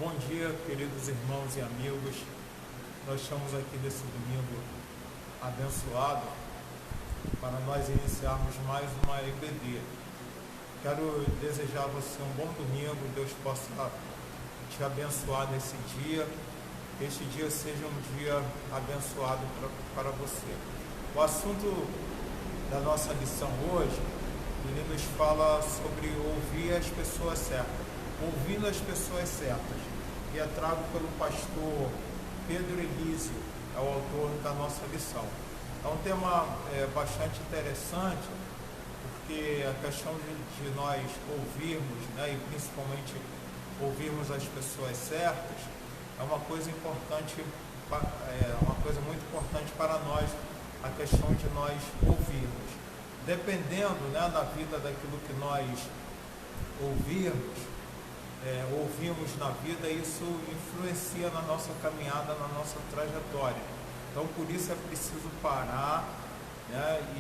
Bom dia, queridos irmãos e amigos. Nós estamos aqui nesse domingo abençoado para nós iniciarmos mais uma EBD. Quero desejar a você um bom domingo, Deus possa te abençoar nesse dia, que este dia seja um dia abençoado para você. O assunto da nossa lição hoje, ele nos fala sobre ouvir as pessoas certas, ouvindo as pessoas certas, e é trago pelo pastor Pedro Elísio, é o autor da nossa lição. É um tema bastante interessante, porque a questão de nós ouvirmos, e principalmente ouvirmos as pessoas certas, é uma coisa importante, uma coisa muito importante para nós, a questão de nós ouvirmos. Dependendo da vida daquilo que nós ouvimos na vida, isso influencia na nossa caminhada, na nossa trajetória. Então, por isso é preciso parar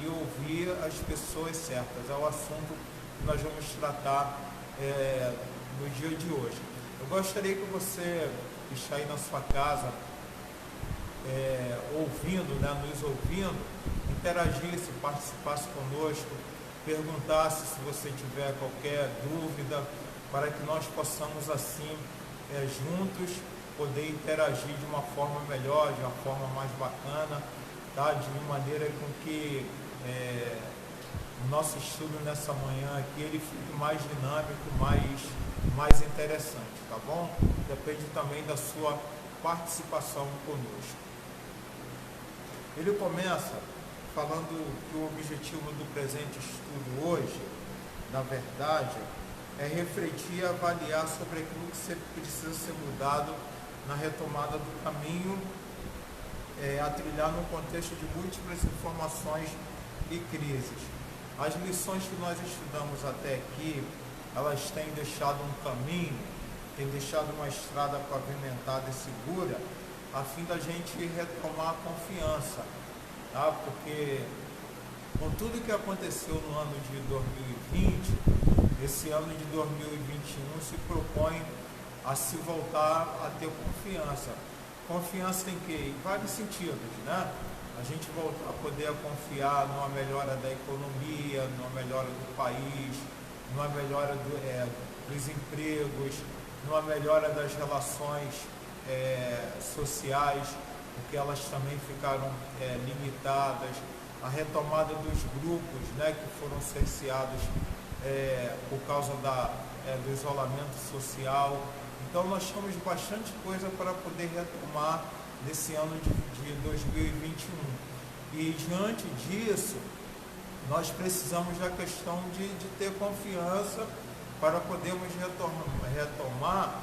e ouvir as pessoas certas. É o assunto que nós vamos tratar no dia de hoje. Eu gostaria que você está aí na sua casa nos ouvindo, interagisse, participasse conosco, perguntasse se você tiver qualquer dúvida, para que nós possamos assim, juntos, poder interagir de uma forma melhor, de uma forma mais bacana, de maneira com que o nosso estudo nessa manhã aqui ele fique mais dinâmico, mais interessante, tá bom? Depende também da sua participação conosco. Ele começa falando que o objetivo do presente estudo hoje, na verdade, é refletir e avaliar sobre aquilo que precisa ser mudado na retomada do caminho a trilhar no contexto de múltiplas informações e crises. As lições que nós estudamos até aqui, elas têm deixado um caminho, têm deixado uma estrada pavimentada e segura, a fim da gente retomar a confiança, porque com tudo que aconteceu no ano de 2020, esse ano de 2021 se propõe a se voltar a ter confiança. Confiança em quê? Em vários sentidos, A gente voltar a poder confiar numa melhora da economia, numa melhora do país, numa melhora dos empregos, numa melhora das relações sociais, porque elas também ficaram limitadas, a retomada dos grupos, que foram cerceados por causa do isolamento social. Então nós temos bastante coisa para poder retomar nesse ano de 2021. E diante disso, nós precisamos da questão de ter confiança para podermos retomar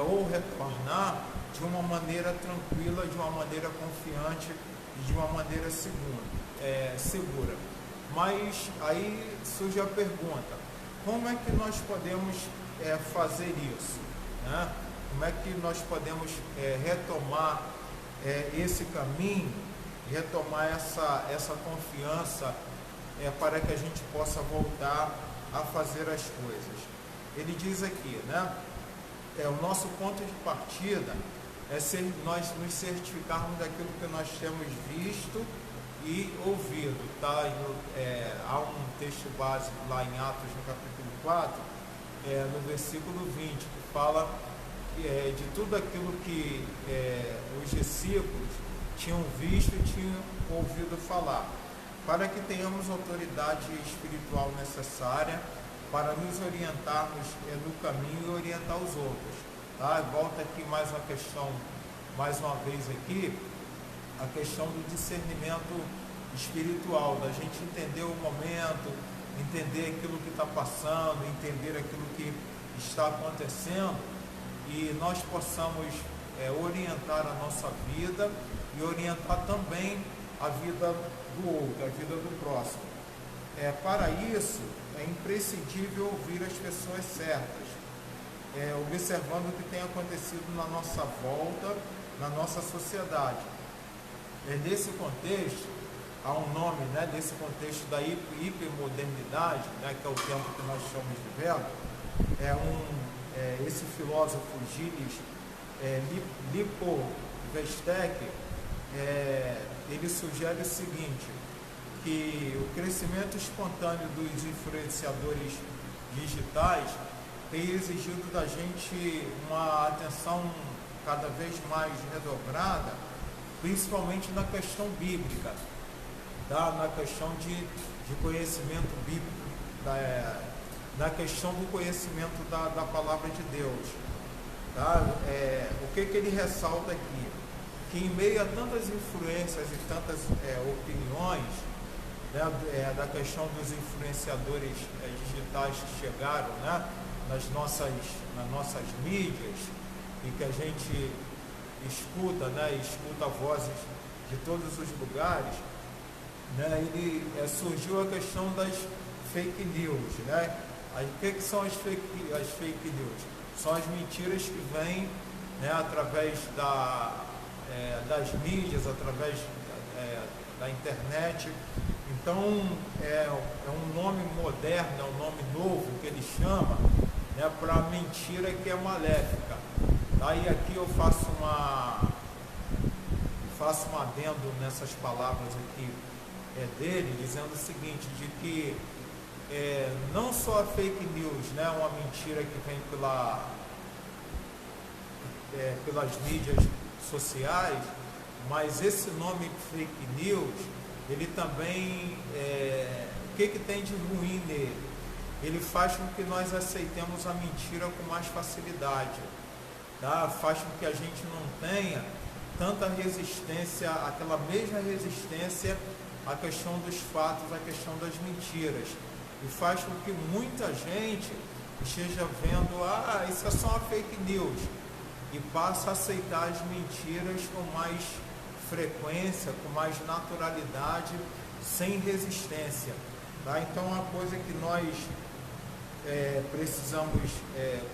ou retornar de uma maneira tranquila, de uma maneira confiante e de uma maneira segura. Mas aí surge a pergunta, como é que nós podemos fazer isso? Como é que nós podemos retomar esse caminho, retomar essa confiança para que a gente possa voltar a fazer as coisas? Ele diz aqui, o nosso ponto de partida é nós nos certificarmos daquilo que nós temos visto e ouvido, há um texto básico lá em Atos, no capítulo 4, no versículo 20, que fala de tudo aquilo que os discípulos tinham visto e tinham ouvido falar, para que tenhamos autoridade espiritual necessária para nos orientarmos no caminho e orientar os outros. Volta aqui mais uma vez aqui, a questão do discernimento espiritual, da gente entender o momento, entender aquilo que está passando, entender aquilo que está acontecendo, e nós possamos orientar a nossa vida e orientar também a vida do outro, a vida do próximo. Para isso, é imprescindível ouvir as pessoas certas, observando o que tem acontecido na nossa volta, na nossa sociedade. Nesse contexto, há um nome desse contexto da hipermodernidade, que é o tempo que nós estamos vivendo, esse filósofo Gilles Lipovetsky, ele sugere o seguinte, que o crescimento espontâneo dos influenciadores digitais tem exigido da gente uma atenção cada vez mais redobrada, principalmente na questão bíblica, tá? Na questão de conhecimento bíblico, na questão do conhecimento da palavra de Deus. Tá? O que ele ressalta aqui? Que em meio a tantas influências e tantas opiniões, né, da questão dos influenciadores digitais que chegaram, né, nas nossas mídias, e que a gente escuta, né, escuta vozes de todos os lugares, né, surgiu a questão das fake news. Né? O que são as fake news? São as mentiras que vêm, né, através das mídias, através da internet. Então, é um nome moderno, é um nome novo que ele chama, né, para a mentira que é maléfica. Aí aqui eu faço um adendo nessas palavras aqui dele, dizendo o seguinte, de que não só a fake news, né, uma mentira que vem pelas mídias sociais, mas esse nome fake news, ele também, o que tem de ruim nele? Ele faz com que nós aceitemos a mentira com mais facilidade, tá? Faz com que a gente não tenha tanta resistência, aquela mesma resistência à questão dos fatos, à questão das mentiras, e faz com que muita gente esteja vendo, isso é só uma fake news, e passa a aceitar as mentiras com mais frequência, com mais naturalidade, sem resistência. Tá? Então, uma coisa que nós precisamos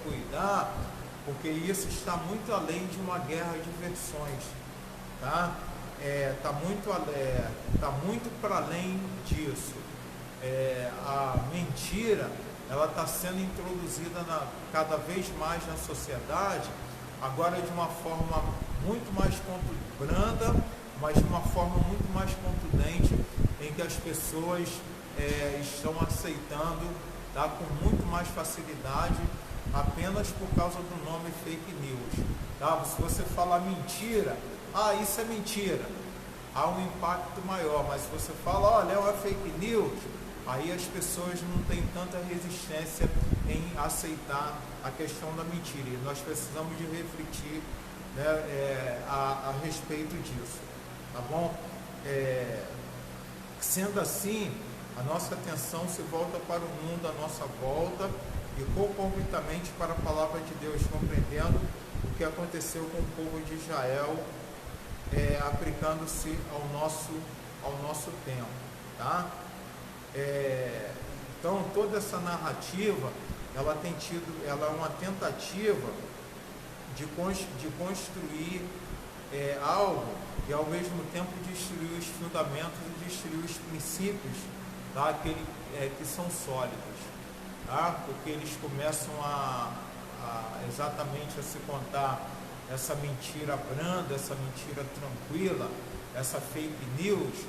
cuidar, porque isso está muito além de uma guerra de versões. Tá? Tá muito para além disso. A mentira, ela está sendo introduzida cada vez mais na sociedade, agora de uma forma muito mais branda, mas de uma forma muito mais contundente, em que as pessoas estão aceitando, tá, com muito mais facilidade, apenas por causa do nome fake news. Tá? Se você falar mentira, isso é mentira, há um impacto maior, mas se você fala, olha, é uma fake news, aí as pessoas não têm tanta resistência em aceitar a questão da mentira. E nós precisamos de refletir, né, a respeito disso. Tá bom? Sendo assim, a nossa atenção se volta para o mundo à nossa volta e concomitantemente para a palavra de Deus, compreendendo o que aconteceu com o povo de Israel, aplicando-se ao nosso tempo. Tá? Então, toda essa narrativa, ela é uma tentativa de construir algo e ao mesmo tempo destruir os fundamentos e destruir os princípios, tá? Que são sólidos, tá? Porque eles começam exatamente a se contar essa mentira branda, essa mentira tranquila, essa fake news,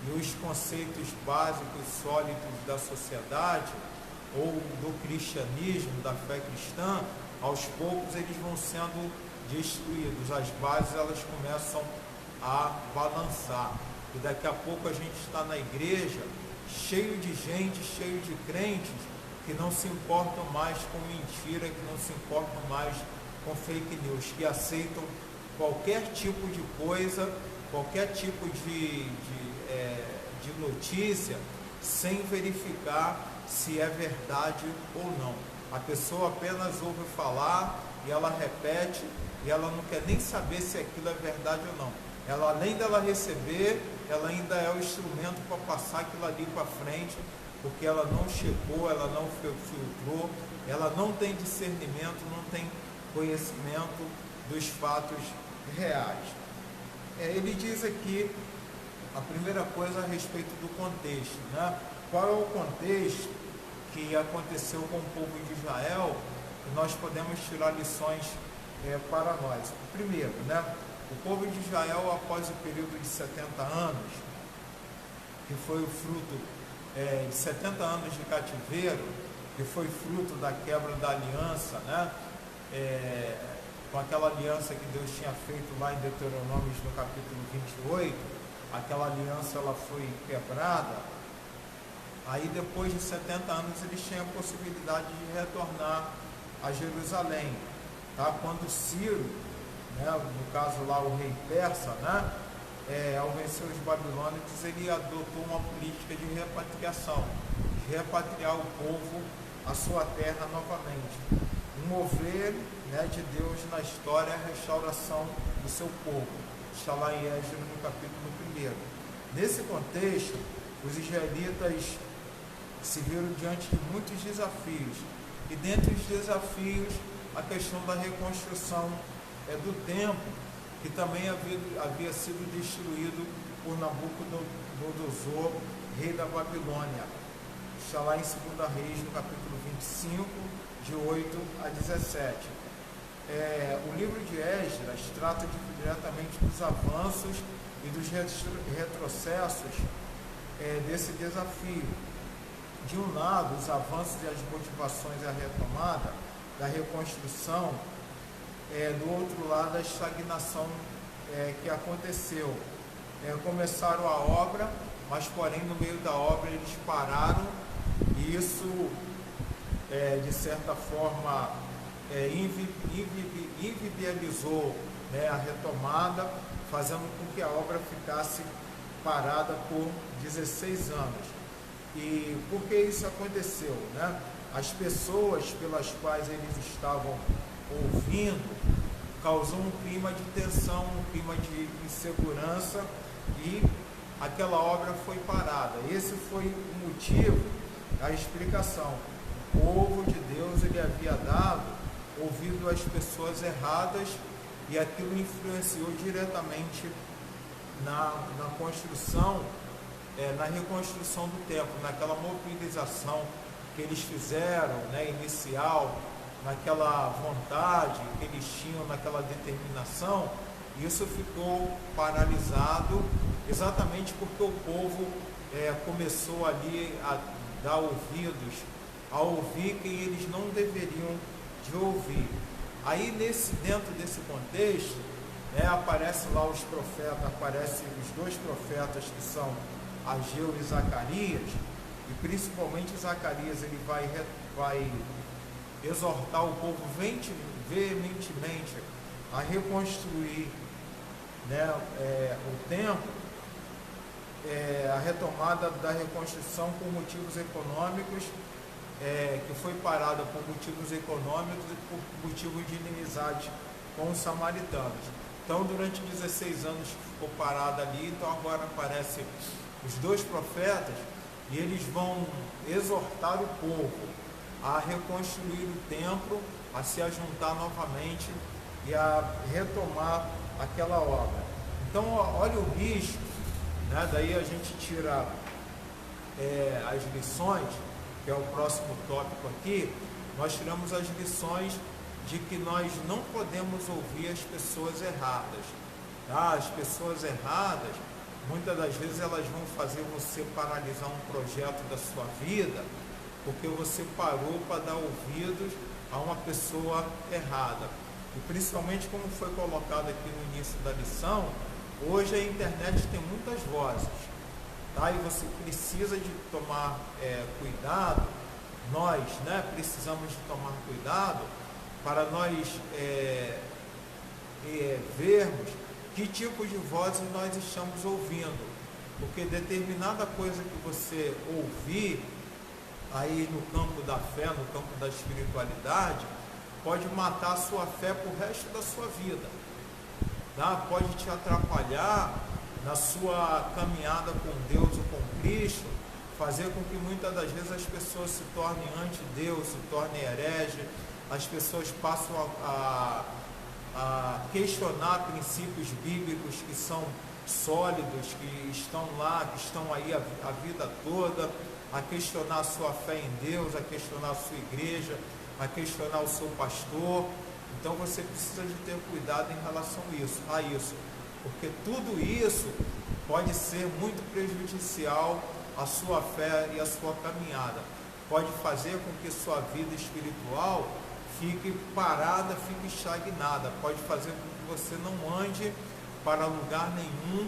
e os conceitos básicos sólidos da sociedade ou do cristianismo, da fé cristã, aos poucos eles vão sendo destruídos, as bases elas começam a balançar, e daqui a pouco a gente está na igreja cheio de gente, cheio de crentes que não se importam mais com mentira, que não se importam mais com fake news, que aceitam qualquer tipo de coisa, qualquer tipo de notícia, sem verificar se é verdade ou não. A pessoa apenas ouve falar e ela repete, e ela não quer nem saber se aquilo é verdade ou não. Ela, além dela receber, ela ainda é o instrumento para passar aquilo ali para frente, porque ela não checou, ela não filtrou, ela não tem discernimento, não tem conhecimento dos fatos reais. Ele diz aqui a primeira coisa a respeito do contexto, né? Qual é o contexto que aconteceu com o povo de Israel nós podemos tirar lições para nós. Primeiro, né, o povo de Israel, após o período de 70 anos, que foi o fruto de 70 anos de cativeiro, que foi fruto da quebra da aliança, né, com aquela aliança que Deus tinha feito lá em Deuteronômio no capítulo 28, aquela aliança ela foi quebrada. Aí depois de 70 anos eles tinham a possibilidade de retornar a Jerusalém, tá? Quando Ciro, né, no caso lá o rei persa, né, ao vencer os babilônicos, ele adotou uma política de repatriação, de repatriar o povo à sua terra novamente. Um mover, né, de Deus na história, a restauração do seu povo. Está lá em Êxodo no capítulo 1. Nesse contexto, os israelitas se viram diante de muitos desafios, e dentre os desafios, a questão da reconstrução do templo, que também havia sido destruído por Nabucodonosor, rei da Babilônia. Está lá em 2 Reis, no capítulo 25, de 8 a 17. O livro de Esdras trata diretamente dos avanços e dos retrocessos desse desafio. De um lado, os avanços e as motivações e a retomada da reconstrução, do outro lado, a estagnação que aconteceu. Começaram a obra, mas porém no meio da obra eles pararam, e isso de certa forma inviabilizou, né, a retomada, fazendo com que a obra ficasse parada por 16 anos. E por que isso aconteceu, né? As pessoas pelas quais eles estavam ouvindo causou um clima de tensão, um clima de insegurança, e aquela obra foi parada. Esse foi o motivo, a explicação. O povo de Deus, ele havia dado ouvido às pessoas erradas, e aquilo influenciou diretamente na construção, na reconstrução do templo, naquela mobilização que eles fizeram, né, inicial, naquela vontade que eles tinham, naquela determinação. Isso ficou paralisado exatamente porque o povo começou ali a dar ouvidos, a ouvir quem eles não deveriam de ouvir. Aí dentro desse contexto, aparecem lá os profetas, aparecem os dois profetas que são Ageu e Zacarias, e principalmente Zacarias, ele vai exortar o povo veementemente a reconstruir, né, o templo, a retomada da reconstrução por motivos econômicos, que foi parada por motivos econômicos e por motivos de inimizade com os samaritanos. Então, durante 16 anos ficou parada ali. Então agora aparecem os dois profetas, e eles vão exortar o povo a reconstruir o templo, a se ajuntar novamente e a retomar aquela obra. Então, olha o risco, né? Daí a gente tira as lições, que é o próximo tópico aqui. Nós tiramos as lições de que nós não podemos ouvir as pessoas erradas, tá? As pessoas erradas, muitas das vezes, elas vão fazer você paralisar um projeto da sua vida, porque você parou para dar ouvidos a uma pessoa errada. E principalmente, como foi colocado aqui no início da lição, hoje a internet tem muitas vozes, tá? E você precisa de tomar cuidado. Nós, né, precisamos de tomar cuidado para nós vermos que tipo de vozes nós estamos ouvindo, porque determinada coisa que você ouvir aí no campo da fé, no campo da espiritualidade, pode matar a sua fé para o resto da sua vida, tá? Pode te atrapalhar na sua caminhada com Deus ou com Cristo, fazer com que muitas das vezes as pessoas se tornem anti-Deus, se tornem hereges, as pessoas passam a questionar princípios bíblicos que são sólidos, que estão lá, que estão aí a vida toda, a questionar a sua fé em Deus, a questionar a sua igreja, a questionar o seu pastor. Então você precisa de ter cuidado em relação a isso, porque tudo isso pode ser muito prejudicial à sua fé e à sua caminhada. Pode fazer com que sua vida espiritual fique parada, fique estagnada. Pode fazer com que você não ande para lugar nenhum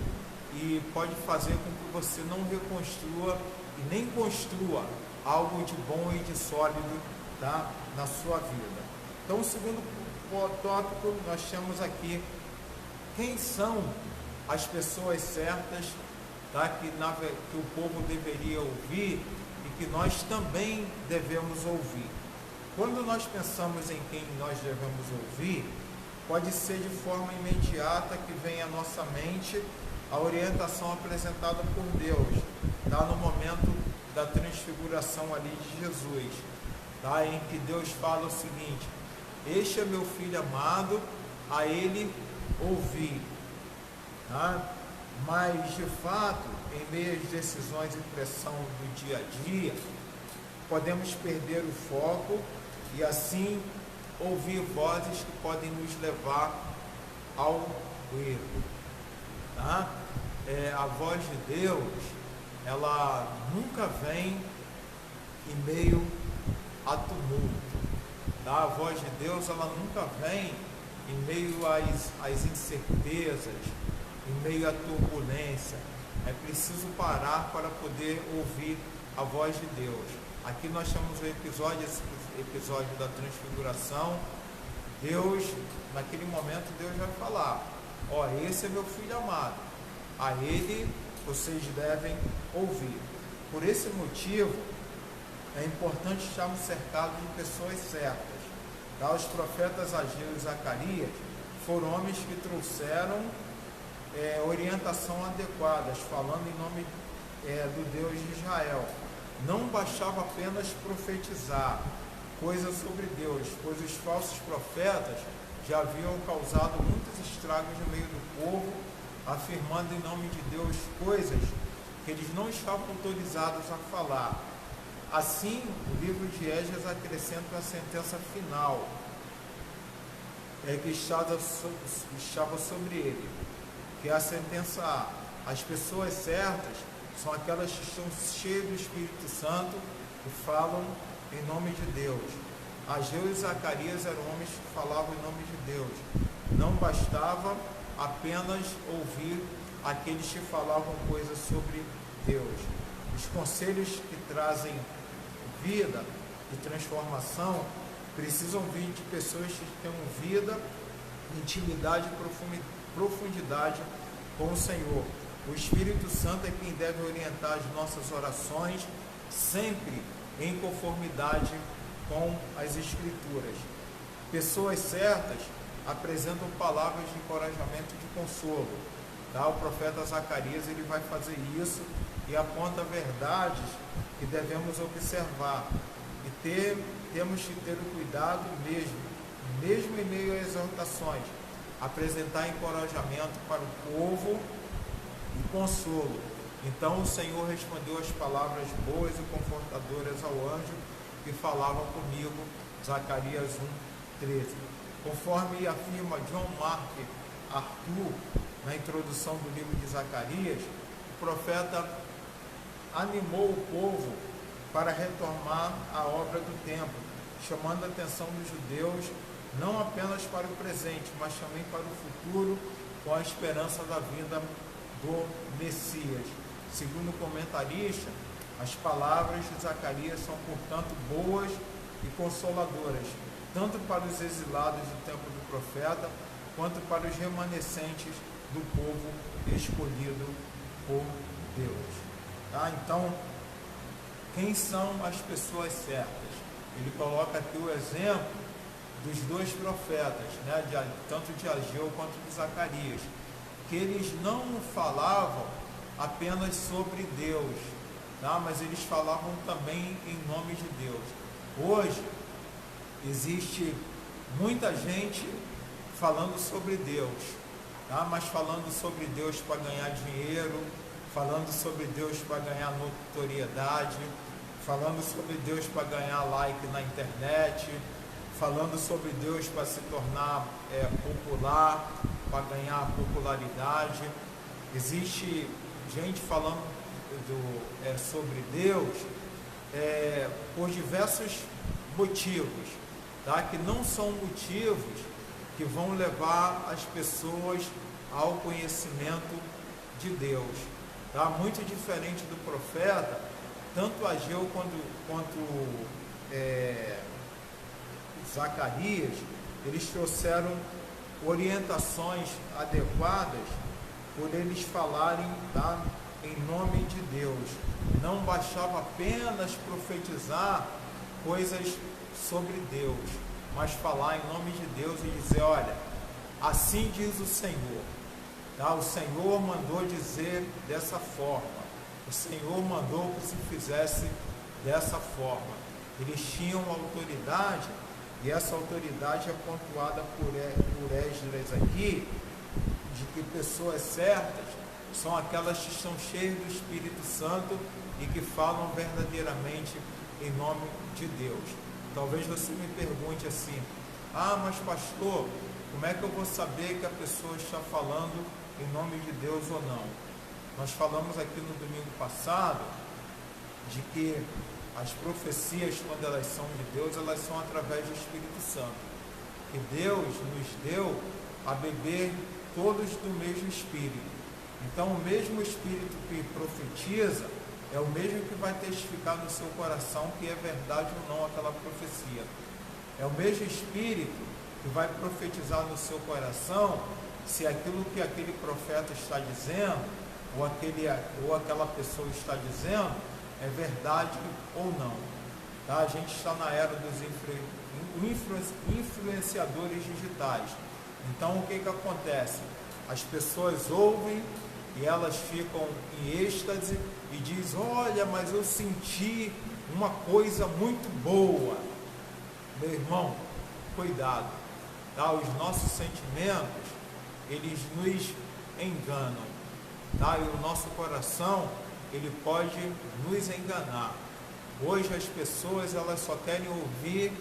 e pode fazer com que você não reconstrua e nem construa algo de bom e de sólido, tá, na sua vida. Então, o segundo tópico, nós temos aqui quem são as pessoas certas, tá, que o povo deveria ouvir e que nós também devemos ouvir. Quando nós pensamos em quem nós devemos ouvir, pode ser de forma imediata que vem à nossa mente a orientação apresentada por Deus, tá, no momento da transfiguração ali de Jesus, tá, em que Deus fala o seguinte: este é meu filho amado, a ele ouvi. Tá? Mas de fato, em meio às decisões e pressão do dia a dia, podemos perder o foco e assim ouvir vozes que podem nos levar ao erro. Tá? A voz de Deus, ela nunca vem em meio a tumulto. Tá? A voz de Deus, ela nunca vem em meio às incertezas, em meio à turbulência. É preciso parar para poder ouvir a voz de Deus. Aqui nós temos esse episódio da transfiguração. Deus, naquele momento, Deus vai falar: ó, esse é meu filho amado, a ele vocês devem ouvir. Por esse motivo, é importante estarmos cercados de pessoas certas. Tá? Os profetas Ageu e Zacarias foram homens que trouxeram orientação adequada, falando em nome do Deus de Israel. Não bastava apenas profetizar coisas sobre Deus, pois os falsos profetas já haviam causado muitos estragos no meio do povo, afirmando em nome de Deus coisas que eles não estavam autorizados a falar. Assim, o livro de Esdras acrescenta a sentença final, que estava sobre ele, que é a sentença A. As pessoas certas são aquelas que estão cheias do Espírito Santo e falam em nome de Deus. Ageu e Zacarias eram homens que falavam em nome de Deus. Não bastava apenas ouvir aqueles que falavam coisas sobre Deus. Os conselhos que trazem vida e transformação precisam vir de pessoas que tenham vida, intimidade e profundidade com o Senhor. O Espírito Santo é quem deve orientar as nossas orações, sempre em conformidade com as Escrituras. Pessoas certas apresentam palavras de encorajamento e de consolo. Tá? O profeta Zacarias, ele vai fazer isso e aponta verdades que devemos observar. E temos que ter o cuidado mesmo em meio às exortações, apresentar encorajamento para o povo e consolo. Então o Senhor respondeu as palavras boas e confortadoras ao anjo que falava comigo, Zacarias 1:13. Conforme afirma John Mark Arthur, na introdução do livro de Zacarias, o profeta animou o povo para retomar a obra do templo, chamando a atenção dos judeus não apenas para o presente, mas também para o futuro, com a esperança da vinda do Messias. Segundo o comentarista, as palavras de Zacarias são, portanto, boas e consoladoras, tanto para os exilados do tempo do profeta, quanto para os remanescentes do povo escolhido por Deus. Tá? Então, quem são as pessoas certas? Ele coloca aqui o exemplo dos dois profetas, né? Tanto de Ageu quanto de Zacarias, que eles não falavam apenas sobre Deus, tá? Mas eles falavam também em nome de Deus. Hoje, existe muita gente falando sobre Deus, tá? Mas falando sobre Deus para ganhar dinheiro, falando sobre Deus para ganhar notoriedade, falando sobre Deus para ganhar like na internet, falando sobre Deus para se tornar popular, para ganhar popularidade. Existe gente falando sobre Deus por diversos motivos, tá? Que não são motivos que vão levar as pessoas ao conhecimento de Deus, tá? Muito diferente do profeta, tanto Ageu quanto Zacarias, eles trouxeram orientações adequadas por eles falarem, tá, em nome de Deus. Não bastava apenas profetizar coisas sobre Deus, mas falar em nome de Deus e dizer: olha, assim diz o Senhor. Tá? O Senhor mandou dizer dessa forma. O Senhor mandou que se fizesse dessa forma. Eles tinham autoridade, e essa autoridade é pontuada por Esdras aqui, de que pessoas certas são aquelas que estão cheias do Espírito Santo e que falam verdadeiramente em nome de Deus. Talvez você me pergunte assim: mas pastor, como é que eu vou saber que a pessoa está falando em nome de Deus ou não? Nós falamos aqui no domingo passado de que as profecias, quando elas são de Deus, elas são através do Espírito Santo, que Deus nos deu a beber todos do mesmo Espírito. Então, o mesmo Espírito que profetiza é o mesmo que vai testificar no seu coração que é verdade ou não aquela profecia. É o mesmo Espírito que vai profetizar no seu coração se aquilo que aquele profeta está dizendo, ou aquela pessoa está dizendo, é verdade ou não. Tá? A gente está na era dos influenciadores digitais. Então, o que acontece? As pessoas ouvem e elas ficam em êxtase e diz: olha, mas eu senti uma coisa muito boa. Meu irmão, cuidado, tá? Os nossos sentimentos, eles nos enganam, tá? E o nosso coração, ele pode nos enganar. Hoje as pessoas, elas só querem ouvir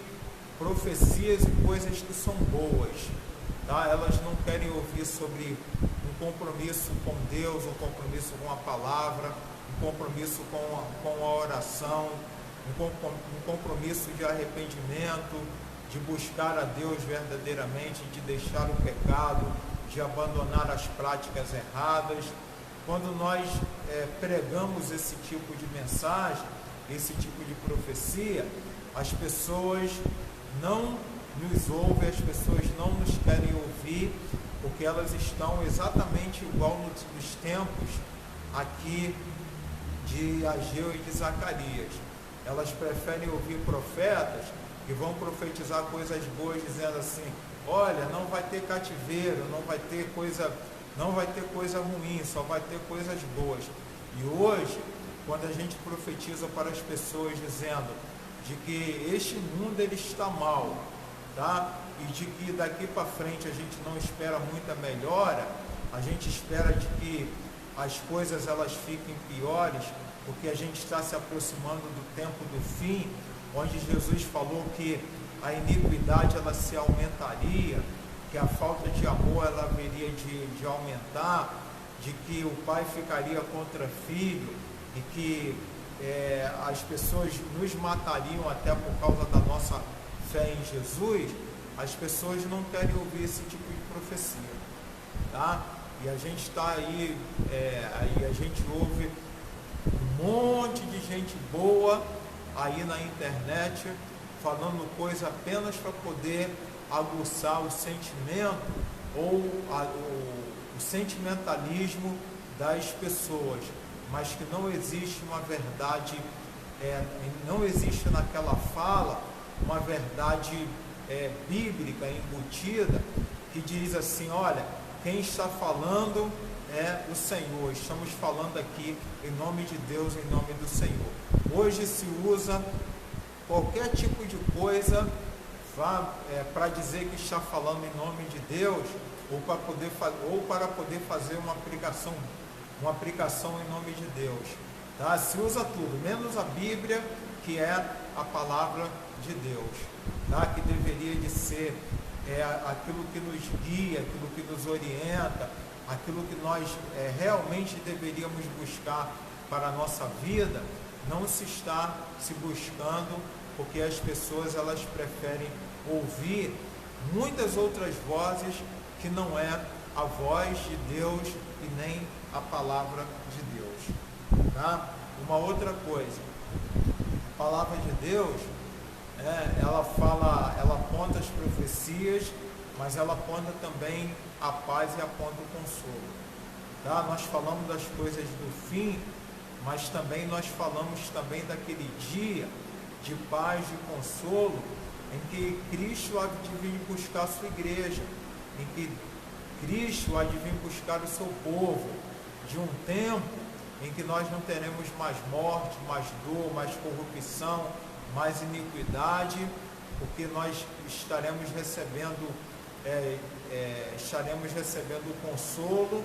profecias e coisas que são boas, tá? Elas não querem ouvir sobre um compromisso com Deus, um compromisso com a palavra, um compromisso com a oração, um compromisso de arrependimento, de buscar a Deus verdadeiramente, de deixar o pecado, de abandonar as práticas erradas. Quando nós pregamos esse tipo de mensagem, esse tipo de profecia, as pessoas não nos ouvem, as pessoas não nos querem ouvir, porque elas estão exatamente igual nos tempos aqui de Ageu e de Zacarias. Elas preferem ouvir profetas que vão profetizar coisas boas, dizendo assim: olha, não vai ter cativeiro, não vai ter coisa ruim, só vai ter coisas boas. E hoje, quando a gente profetiza para as pessoas dizendo de que este mundo ele está mal, tá? E de que daqui para frente a gente não espera muita melhora, a gente espera de que as coisas elas fiquem piores, porque a gente está se aproximando do tempo do fim, onde Jesus falou que a iniquidade ela se aumentaria, que a falta de amor ela haveria de aumentar, de que o pai ficaria contra filho e que as pessoas nos matariam até por causa da nossa fé em Jesus. As pessoas não querem ouvir esse tipo de profecia, tá? E a gente está aí, a gente ouve um monte de gente boa aí na internet falando coisa apenas para poder aguçar o sentimento ou o sentimentalismo das pessoas, mas que não existe uma verdade, não existe naquela fala uma verdade bíblica embutida, que diz assim: olha, quem está falando é o Senhor, estamos falando aqui em nome de Deus, em nome do Senhor. Hoje se usa qualquer tipo de coisa para dizer que está falando em nome de Deus, ou para poder fazer uma aplicação em nome de Deus, tá? Se usa tudo, menos a Bíblia, que é a palavra de Deus, tá? Que deveria de ser aquilo que nos guia, aquilo que nos orienta, aquilo que nós realmente deveríamos buscar para a nossa vida, não se está se buscando, porque as pessoas elas preferem ouvir muitas outras vozes que não é a voz de Deus e nem a palavra de Deus, tá? Uma outra coisa, a palavra de Deus, ela fala, ela aponta as profecias, mas ela aponta também a paz e aponta o consolo, tá? Nós falamos das coisas do fim, mas também nós falamos também daquele dia de paz, de consolo, em que Cristo há de vir buscar a sua igreja, em que Cristo há de vir buscar o seu povo, de um tempo em que nós não teremos mais morte, mais dor, mais corrupção, mais iniquidade, porque nós estaremos recebendo o consolo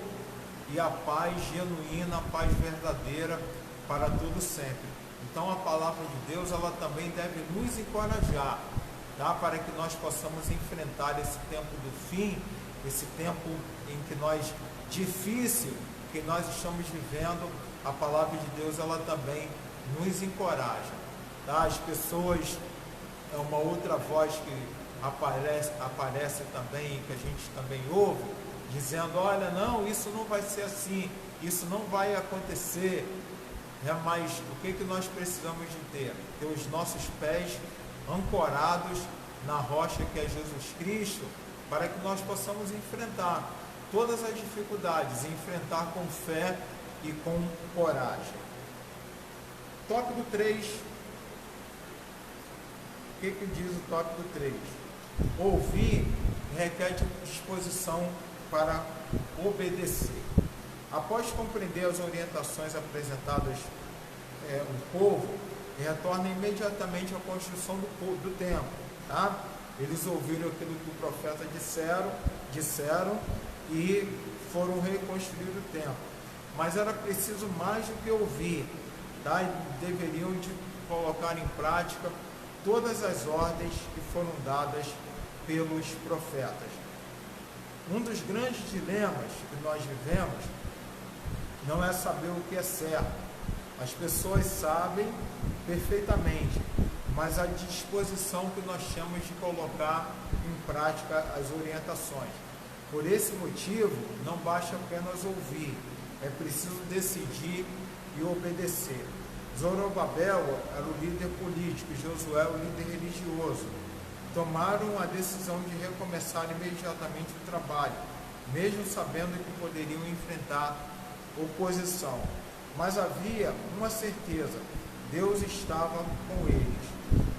e a paz genuína, a paz verdadeira para todo sempre. Então a palavra de Deus, ela também deve nos encorajar, tá? Para que nós possamos enfrentar esse tempo do fim, esse tempo em que difícil que nós estamos vivendo. A palavra de Deus, ela também nos encoraja, tá? As pessoas, é uma outra voz que aparece também, que a gente também ouve, dizendo, olha, não, isso não vai ser assim, isso não vai acontecer, mas o que nós precisamos de ter? Ter os nossos pés ancorados na rocha que é Jesus Cristo, para que nós possamos enfrentar todas as dificuldades, enfrentar com fé e com coragem. Tópico 3. O que diz o tópico 3? Ouvir requer disposição para obedecer. Após compreender as orientações apresentadas ao povo, retorna imediatamente à construção do templo, tá? Eles ouviram aquilo que o profeta disseram e foram reconstruir o templo. Mas era preciso mais do que ouvir, tá? E deveriam de colocar em prática todas as ordens que foram dadas pelos profetas. Um dos grandes dilemas que nós vivemos não é saber o que é certo. As pessoas sabem perfeitamente, mas a disposição que nós temos de colocar em prática as orientações. Por esse motivo, não basta apenas ouvir, é preciso decidir e obedecer. Zorobabel era o líder político, Josué o líder religioso. Tomaram a decisão de recomeçar imediatamente o trabalho, mesmo sabendo que poderiam enfrentar oposição. Mas havia uma certeza, Deus estava com eles.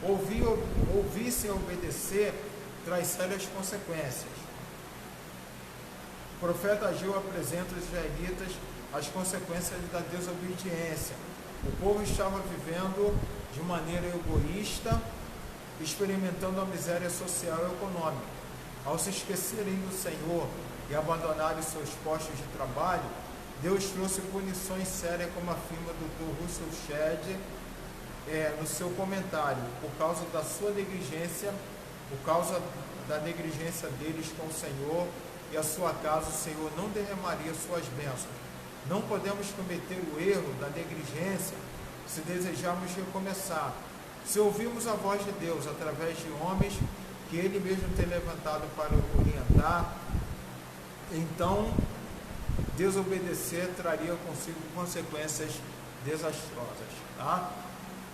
Ouvir sem obedecer traz sérias consequências. O profeta Ageu apresenta aos israelitas as consequências da desobediência. O povo estava vivendo de maneira egoísta, experimentando a miséria social e econômica. Ao se esquecerem do Senhor e abandonarem seus postos de trabalho, Deus trouxe punições sérias, como afirma o Dr. Russell Shedd no seu comentário, por causa da sua negligência, por causa da negligência deles com o Senhor e a sua casa, o Senhor não derramaria suas bênçãos. Não podemos cometer o erro da negligência se desejarmos recomeçar. Se ouvirmos a voz de Deus através de homens que Ele mesmo tem levantado para orientar, então desobedecer traria consigo consequências desastrosas, tá?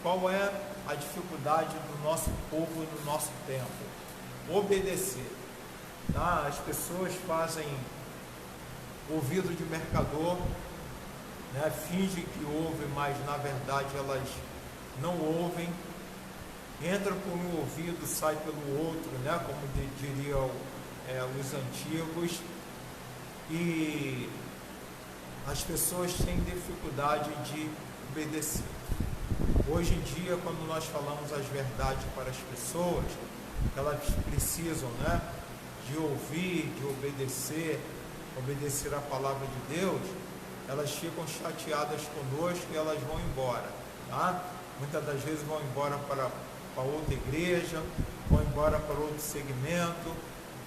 Qual é a dificuldade do nosso povo e do nosso tempo? Obedecer, tá? As pessoas fazem ouvido de mercador, né? Fingem que ouvem, mas na verdade elas não ouvem. Entra por um ouvido, sai pelo outro, né? Como diriam os antigos. E as pessoas têm dificuldade de obedecer. Hoje em dia, quando nós falamos as verdades para as pessoas, elas precisam, né, de ouvir, de obedecer a palavra de Deus, elas ficam chateadas conosco e elas vão embora, tá? Muitas das vezes vão embora para para outra igreja, vão embora para outro segmento,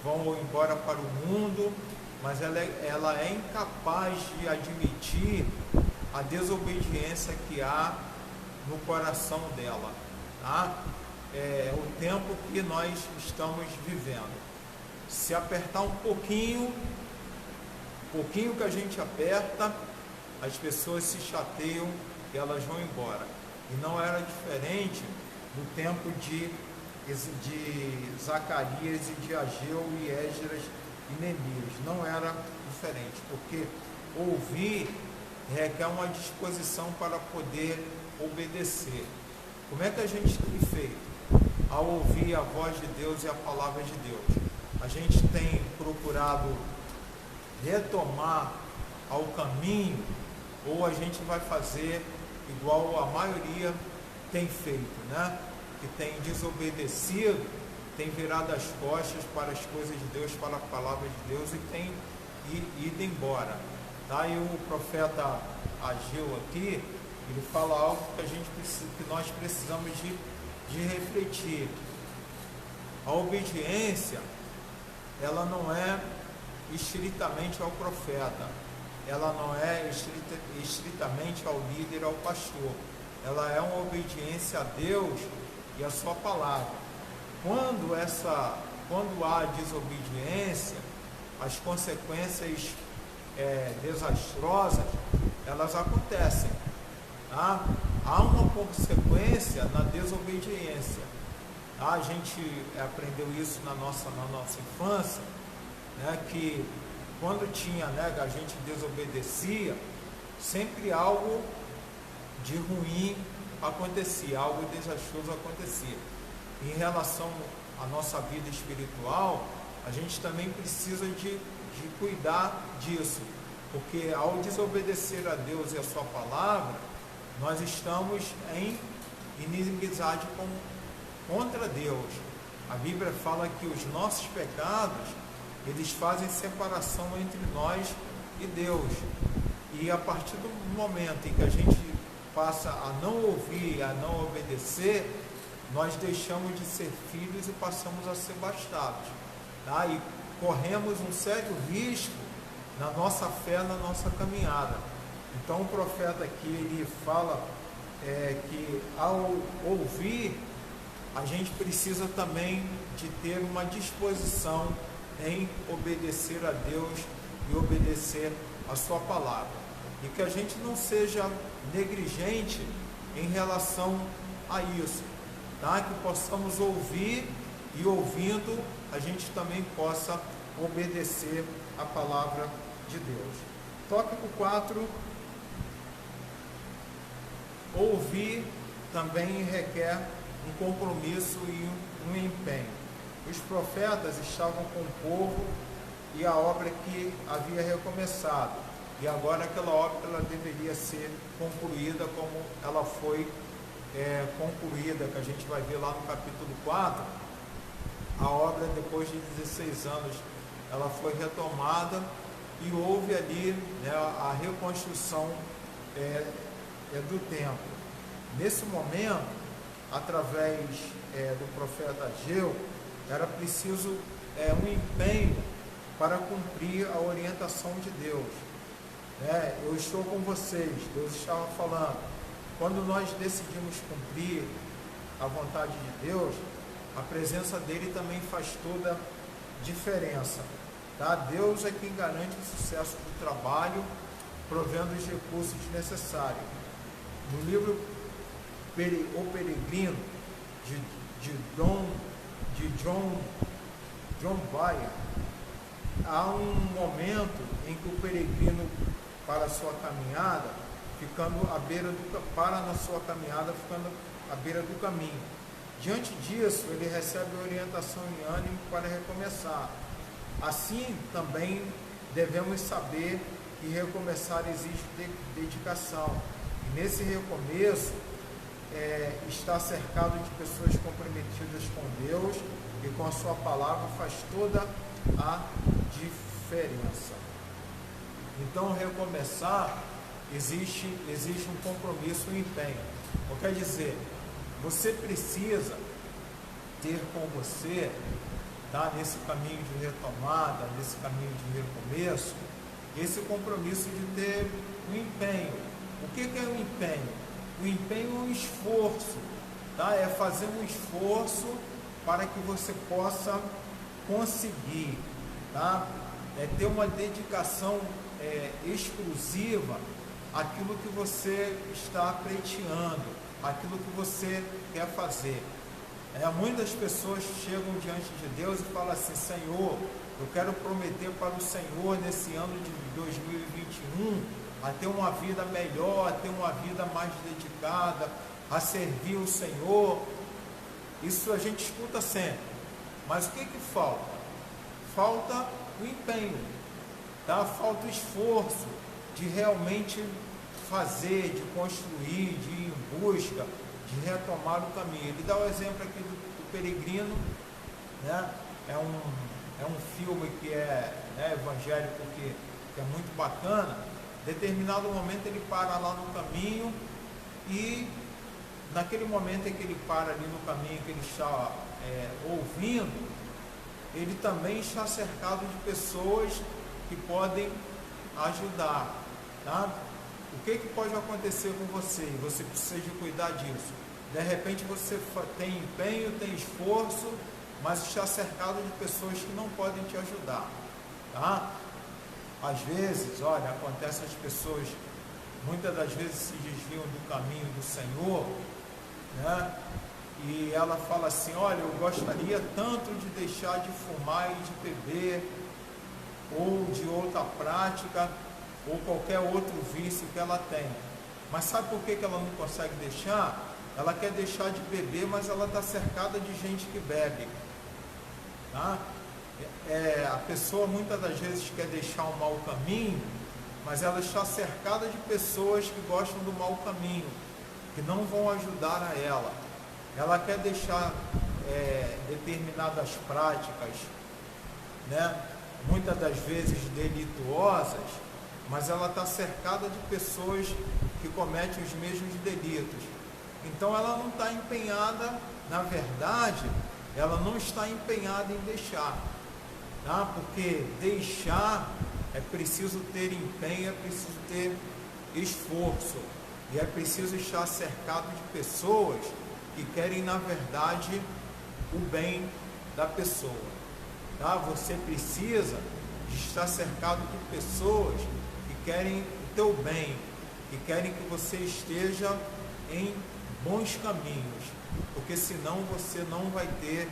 vão embora para o mundo, mas ela é incapaz de admitir a desobediência que há no coração dela, tá? É o tempo que nós estamos vivendo. Se apertar um pouquinho que a gente aperta, as pessoas se chateiam e elas vão embora. E não era diferente do tempo de Zacarias e de Ageu e Esdras e Neemias. Não era diferente, porque ouvir requer uma disposição para poder obedecer. Como é que a gente tem feito ao ouvir a voz de Deus e a palavra de Deus? A gente tem procurado retomar ao caminho, ou a gente vai fazer igual a maioria tem feito, né? Que tem desobedecido, tem virado as costas para as coisas de Deus, para a palavra de Deus, e tem ido embora. Tá? E o profeta Ageu aqui, ele fala algo que nós precisamos de refletir. A obediência, ela não é estritamente ao profeta, ela não é estritamente ao líder, ao pastor, ela é uma obediência a Deus e a sua palavra. Quando há desobediência, as consequências desastrosas, elas acontecem, tá? Há uma consequência na desobediência, tá? A gente aprendeu isso na nossa infância, né? Que quando a gente desobedecia, sempre algo de ruim acontecia, algo desastroso acontecia. Em relação à nossa vida espiritual, a gente também precisa de cuidar disso, porque ao desobedecer a Deus e a sua palavra, nós estamos em inimizade contra Deus. A Bíblia fala que os nossos pecados, eles fazem separação entre nós e Deus. E a partir do momento em que a gente passa a não ouvir, a não obedecer, nós deixamos de ser filhos e passamos a ser bastardos, tá? E corremos um sério risco na nossa fé, na nossa caminhada. Então o profeta aqui, ele fala que ao ouvir, a gente precisa também de ter uma disposição em obedecer a Deus e obedecer a sua palavra. E que a gente não seja negligente em relação a isso, tá? Que possamos ouvir e ouvindo, a gente também possa obedecer a palavra de Deus. Tópico 4. Ouvir também requer um compromisso e um empenho. Os profetas estavam com o povo e a obra que havia recomeçado. E agora aquela obra ela deveria ser concluída como ela foi concluída, que a gente vai ver lá no capítulo 4. A obra, depois de 16 anos, ela foi retomada e houve ali, né, a reconstrução do templo. Nesse momento, através do profeta Ageu, era preciso um empenho para cumprir a orientação de Deus. Eu estou com vocês, Deus estava falando, quando nós decidimos cumprir a vontade de Deus, a presença dele também faz toda a diferença, tá? Deus é quem garante o sucesso do trabalho, provendo os recursos necessários. No livro O Peregrino, de John Byer, há um momento em que o peregrino para a sua caminhada, ficando à beira do caminho. Diante disso, ele recebe orientação e ânimo para recomeçar. Assim, também devemos saber que recomeçar exige dedicação. E nesse recomeço, estar cercado de pessoas comprometidas com Deus e com a sua palavra faz toda a diferença. Então, recomeçar existe um compromisso, um empenho. Quer dizer, você precisa ter com você, tá? Nesse caminho de retomada, nesse caminho de recomeço, esse compromisso de ter um empenho. O que é um empenho? O empenho é um esforço, tá? É fazer um esforço para que você possa conseguir, tá? É ter uma dedicação exclusiva àquilo que você está pleiteando, àquilo que você quer fazer. Muitas pessoas chegam diante de Deus e falam assim: Senhor, eu quero prometer para o Senhor nesse ano de 2021 a ter uma vida melhor, a ter uma vida mais dedicada, a servir o Senhor. Isso a gente escuta sempre. Mas o que falta? Falta o empenho, tá? Falta o esforço de realmente fazer, de construir, de ir em busca, de retomar o caminho. Ele dá o exemplo aqui do Peregrino, né? É um filme que é evangélico, que é muito bacana. Determinado momento ele para lá no caminho e naquele momento em que ele para ali no caminho, que ele está ouvindo, ele também está cercado de pessoas que podem ajudar, tá? O que pode acontecer com você? Você precisa de cuidar disso. De repente você tem empenho, tem esforço, mas está cercado de pessoas que não podem te ajudar, tá? Às vezes, olha, acontece, as pessoas muitas das vezes se desviam do caminho do Senhor, né? E ela fala assim: olha, eu gostaria tanto de deixar de fumar e de beber, ou de outra prática, ou qualquer outro vício que ela tem. Mas sabe por que ela não consegue deixar? Ela quer deixar de beber, mas ela está cercada de gente que bebe, tá? A pessoa muitas das vezes quer deixar um mau caminho, mas ela está cercada de pessoas que gostam do mau caminho, que não vão ajudar a ela. Ela quer deixar determinadas práticas, né? Muitas das vezes delituosas, mas ela está cercada de pessoas que cometem os mesmos delitos. Então ela não está empenhada, na verdade, ela não está empenhada em deixar, tá? Porque deixar é preciso ter empenho, é preciso ter esforço, e é preciso estar cercado de pessoas que querem, na verdade, o bem da pessoa, tá? Você precisa de estar cercado de pessoas que querem o teu bem, que querem que você esteja em bons caminhos, porque senão você não vai ter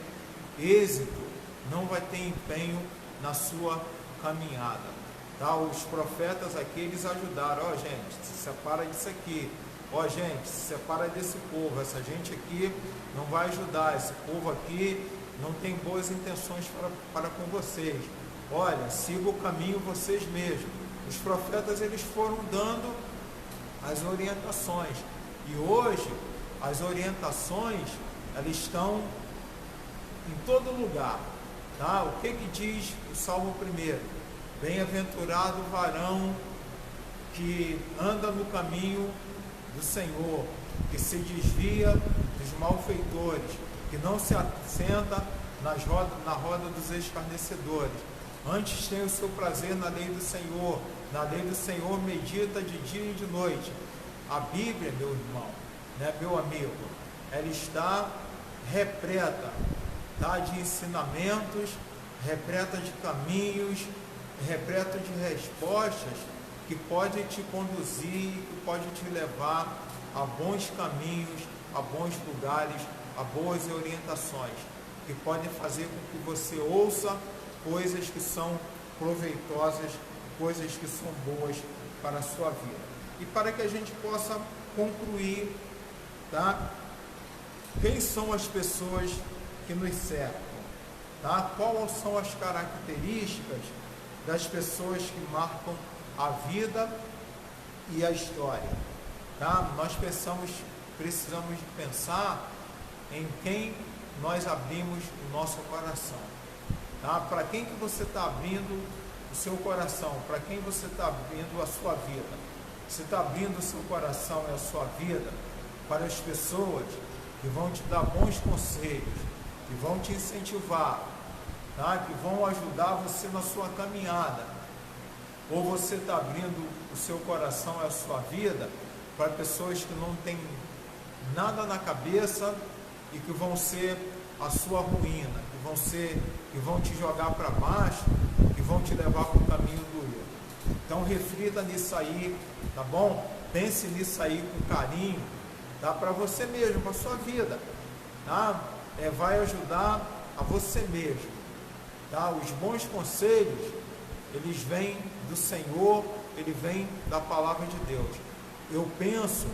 êxito, não vai ter empenho na sua caminhada, tá? Os profetas aqui, eles ajudaram: ó, gente, se separa disso aqui, ó, gente, se separa desse povo, essa gente aqui não vai ajudar, esse povo aqui não tem boas intenções para com vocês, olha, siga o caminho vocês mesmos. Os profetas, eles foram dando as orientações, e hoje as orientações, elas estão em todo lugar, tá? O que diz o Salmo 1? Bem-aventurado o varão que anda no caminho do Senhor, que se desvia dos malfeitores, que não se assenta na roda dos escarnecedores. Antes tem o seu prazer na lei do Senhor, na lei do Senhor medita de dia e de noite. A Bíblia, meu irmão, né, meu amigo, ela está repleta, tá, de ensinamentos, repleta de caminhos, repleta de respostas que pode te conduzir, que pode te levar a bons caminhos, a bons lugares, a boas orientações, que podem fazer com que você ouça coisas que são proveitosas, coisas que são boas para a sua vida. E para que a gente possa concluir, tá? Quem são as pessoas que nos cercam, tá? Quais são as características das pessoas que marcam a vida e a história, tá? Nós precisamos de pensar em quem nós abrimos o nosso coração, tá? Para quem que você está abrindo o seu coração? Para quem você está abrindo a sua vida? Você está abrindo o seu coração e a sua vida para as pessoas que vão te dar bons conselhos, que vão te incentivar, tá? Que vão ajudar você na sua caminhada. Ou você está abrindo o seu coração e a sua vida para pessoas que não têm nada na cabeça e que vão ser a sua ruína, que vão te jogar para baixo, que vão te levar para o caminho do erro. Então reflita nisso aí, tá bom? Pense nisso aí com carinho, tá? Para você mesmo, para a sua vida, tá? Vai ajudar a você mesmo, tá? Os bons conselhos, eles vêm do Senhor, ele vem da palavra de Deus. Eu penso,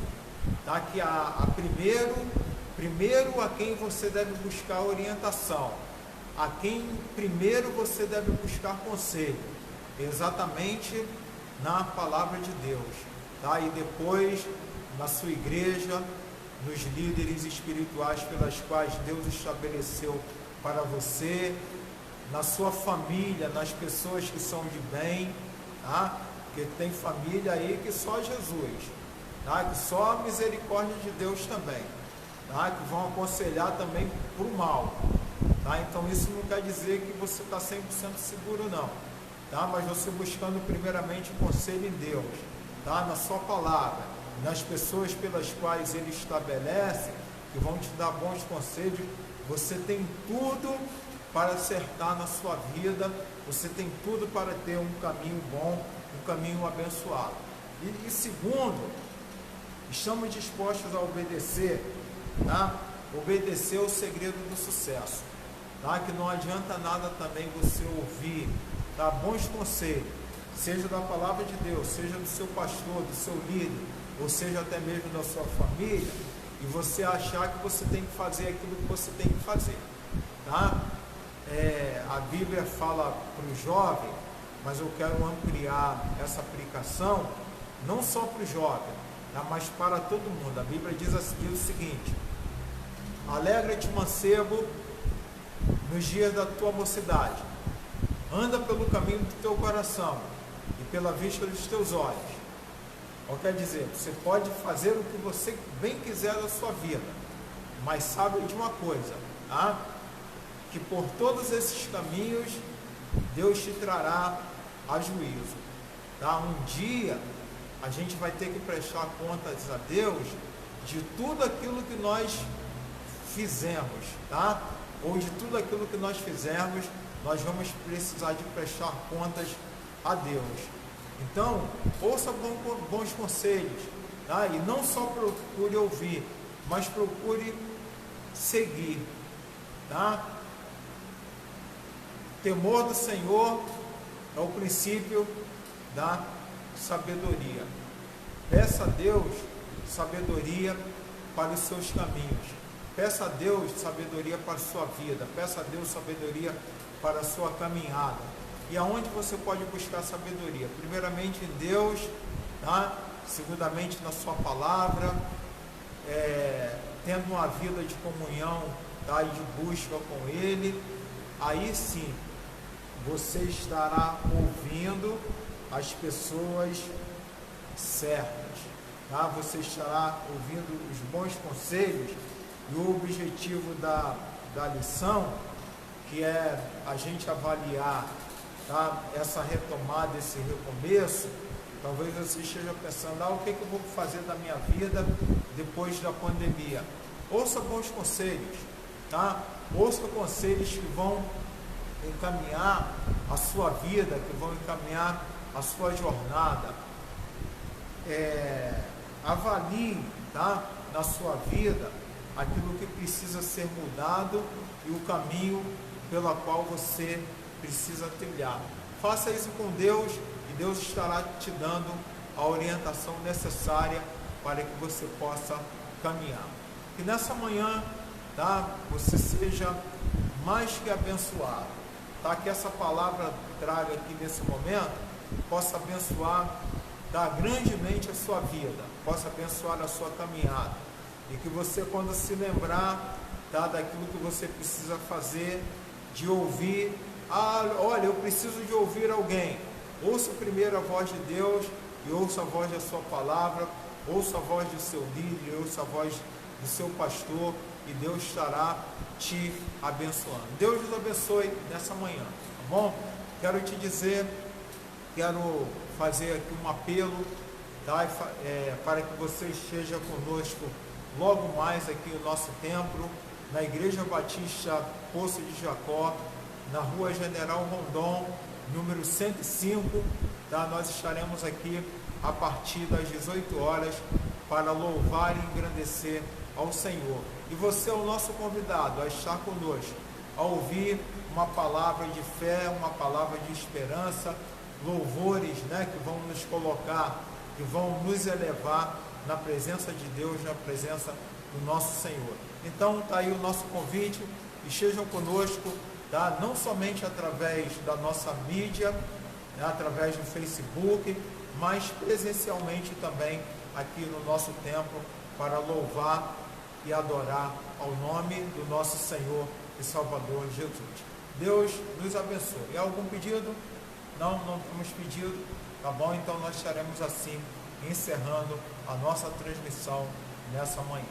tá, que primeiro a quem você deve buscar orientação, a quem primeiro você deve buscar conselho, exatamente na palavra de Deus, tá? E depois na sua igreja, nos líderes espirituais pelas quais Deus estabeleceu para você, na sua família, nas pessoas que são de bem, tá? Porque tem família aí que só Jesus, tá? Que só a misericórdia de Deus também, tá? Que vão aconselhar também para o mal, tá? Então isso não quer dizer que você está 100% seguro não, tá? Mas você buscando primeiramente conselho em Deus, tá? Na sua palavra, nas pessoas pelas quais Ele estabelece, que vão te dar bons conselhos, você tem tudo para acertar na sua vida, você tem tudo para ter um caminho bom, um caminho abençoado. E segundo, estamos dispostos a obedecer, tá? Obedecer é o segredo do sucesso, tá? Que não adianta nada também você ouvir, tá? Bons conselhos, seja da palavra de Deus, seja do seu pastor, do seu líder, ou seja até mesmo da sua família, e você achar que você tem que fazer aquilo que você tem que fazer, tá? A Bíblia fala para o jovem, mas eu quero ampliar essa aplicação, não só para o jovem, tá? Mas para todo mundo. A Bíblia diz o seguinte: alegra-te, mancebo, nos dias da tua mocidade, anda pelo caminho do teu coração e pela vista dos teus olhos. Ou quer dizer, você pode fazer o que você bem quiser da sua vida, mas sabe de uma coisa, tá? Que por todos esses caminhos Deus te trará a juízo, tá? Um dia a gente vai ter que prestar contas a Deus de tudo aquilo que nós fizemos, tá? Ou de tudo aquilo que nós fizermos, nós vamos precisar de prestar contas a Deus. Então, ouça bons conselhos, tá? E não só procure ouvir, mas procure seguir, tá? Temor do Senhor é o princípio da sabedoria. Peça a Deus sabedoria para os seus caminhos. Peça a Deus sabedoria para a sua vida. Peça a Deus sabedoria para a sua caminhada. E aonde você pode buscar sabedoria? Primeiramente em Deus, tá? Segundamente na sua palavra, tendo uma vida de comunhão, tá? E de busca com Ele. Aí sim, você estará ouvindo as pessoas certas, tá? Você estará ouvindo os bons conselhos, e o objetivo da lição, que é a gente avaliar, tá? Essa retomada, esse recomeço. Talvez você esteja pensando, o que eu vou fazer da minha vida depois da pandemia? Ouça bons conselhos, tá? Ouça conselhos que vão encaminhar a sua vida, que vão encaminhar a sua jornada. Avalie, tá? Na sua vida aquilo que precisa ser mudado e o caminho pela qual você precisa trilhar. Faça isso com Deus e Deus estará te dando a orientação necessária para que você possa caminhar. E nessa manhã, tá? Você seja mais que abençoado, tá? Que essa palavra traga aqui nesse momento, possa abençoar, tá? Grandemente a sua vida, possa abençoar a sua caminhada, e que você, quando se lembrar, tá? Daquilo que você precisa fazer, de ouvir, olha, eu preciso de ouvir alguém, ouça primeiro a voz de Deus, e ouça a voz da sua palavra, ouça a voz do seu líder, ouça a voz do seu pastor, e Deus estará te abençoando. Deus nos abençoe nessa manhã, tá bom? Quero te dizer, quero fazer aqui um apelo, tá? Para que você esteja conosco logo mais aqui no nosso templo, na Igreja Batista Poço de Jacó, na Rua General Rondon, número 105, tá? Nós estaremos aqui a partir das 18 horas para louvar e engrandecer ao Senhor. E você é o nosso convidado a estar conosco, a ouvir uma palavra de fé, uma palavra de esperança, louvores, né, que vão nos colocar, que vão nos elevar na presença de Deus, na presença do nosso Senhor. Então está aí o nosso convite, estejam conosco, tá? Não somente através da nossa mídia, né, através do Facebook, mas presencialmente também aqui no nosso templo, para louvar e adorar ao nome do nosso Senhor e Salvador Jesus. Deus nos abençoe. Há algum pedido? Não temos pedido, tá bom? Então nós estaremos assim encerrando a nossa transmissão nessa manhã.